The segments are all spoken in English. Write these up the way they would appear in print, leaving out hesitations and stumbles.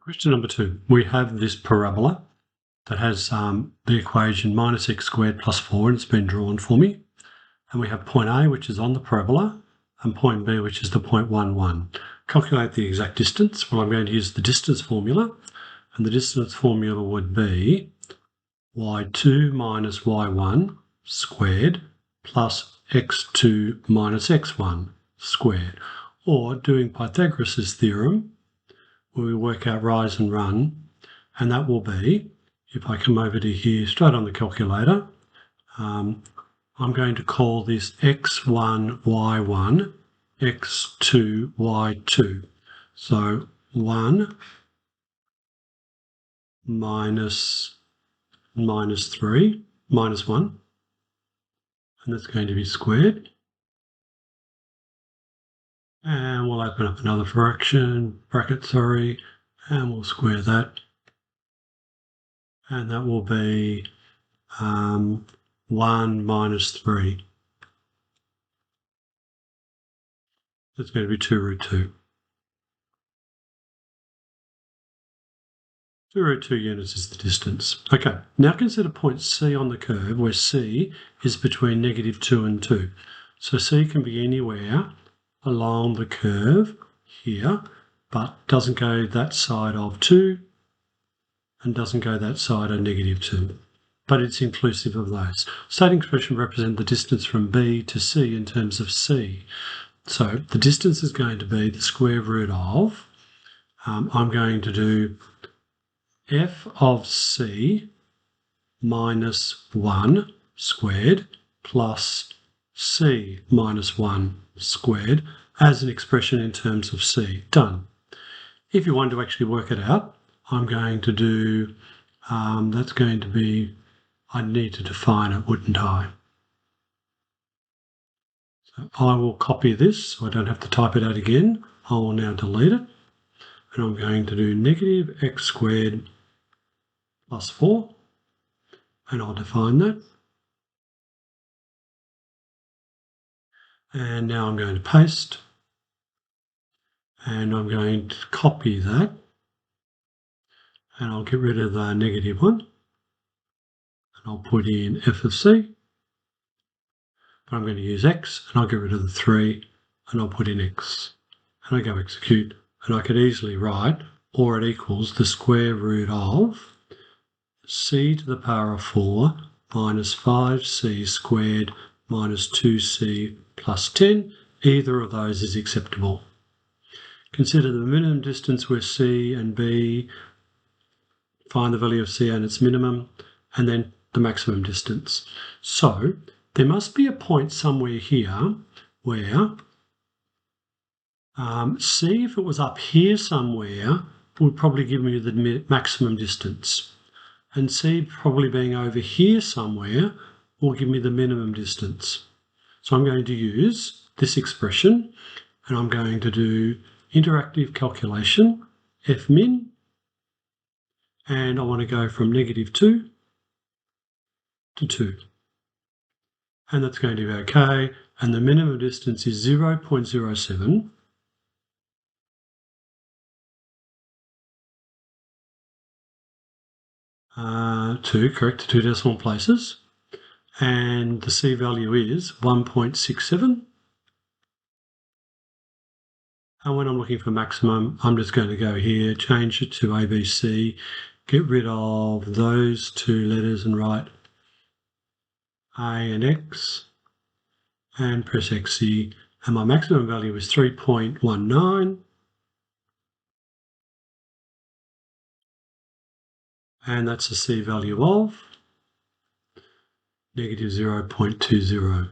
Question number 2. We have this parabola that has the equation minus x squared plus 4, and it's been drawn for me. And we have point A, which is on the parabola, and point B, which is the point 1, 1. Calculate the exact distance. Well, I'm going to use the distance formula, and the distance formula would be y2 minus y1 squared plus x2 minus x1 squared. Or doing Pythagoras' theorem, where we work out rise and run, and that will be, if I come over to here straight on the calculator, I'm going to call this x1, y1, x2, y2. So 1 minus 3 minus 1, and that's going to be squared. And we'll open up another bracket, and we'll square that. And that will be 1 minus 3. That's going to be 2 root 2. 2 root 2 units is the distance. Okay, now consider point C on the curve, where C is between -2 and 2. So C can be anywhere along the curve here, but doesn't go that side of 2 and doesn't go that side of -2. But it's inclusive of those. State expression represent the distance from B to C in terms of C. So the distance is going to be the square root of, I'm going to do f of C minus 1 squared plus C minus 1 squared as an expression in terms of C. Done. If you want to actually work it out, I'm going to do, that's going to be, I need to define it, wouldn't I? So I will copy this so I don't have to type it out again. I will now delete it. And I'm going to do negative x squared plus 4. And I'll define that. And now I'm going to paste. And I'm going to copy that. And I'll get rid of the -1. And I'll put in f of c. But I'm going to use x, and I'll get rid of the 3, and I'll put in x. And I go execute, and I could easily write, or it equals the square root of c to the power of 4 minus 5c squared minus 2c plus 10. Either of those is acceptable. Consider the minimum distance where C and B, find the value of C and its minimum, and then the maximum distance. So there must be a point somewhere here where C, if it was up here somewhere, would probably give me the maximum distance. And C probably being over here somewhere will give me the minimum distance. So I'm going to use this expression, and I'm going to do interactive calculation, f min, and I want to go from -2 to 2. And that's going to be okay, and the minimum distance is 0.07. Correct, 2 decimal places. And the C value is 1.67. And when I'm looking for maximum, I'm just going to go here, change it to ABC, get rid of those 2 letters and write A and X, and press XC. And my maximum value is 3.19. And that's the C value of -0.20.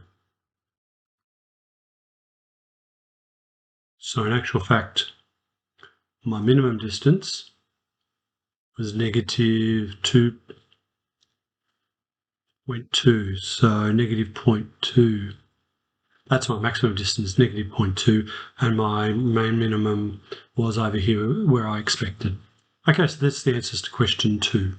So in actual fact, my minimum distance was -2.2, so -0.2. That's my maximum distance, -0.2, and my main minimum was over here where I expected. Okay, so that's the answers to question 2.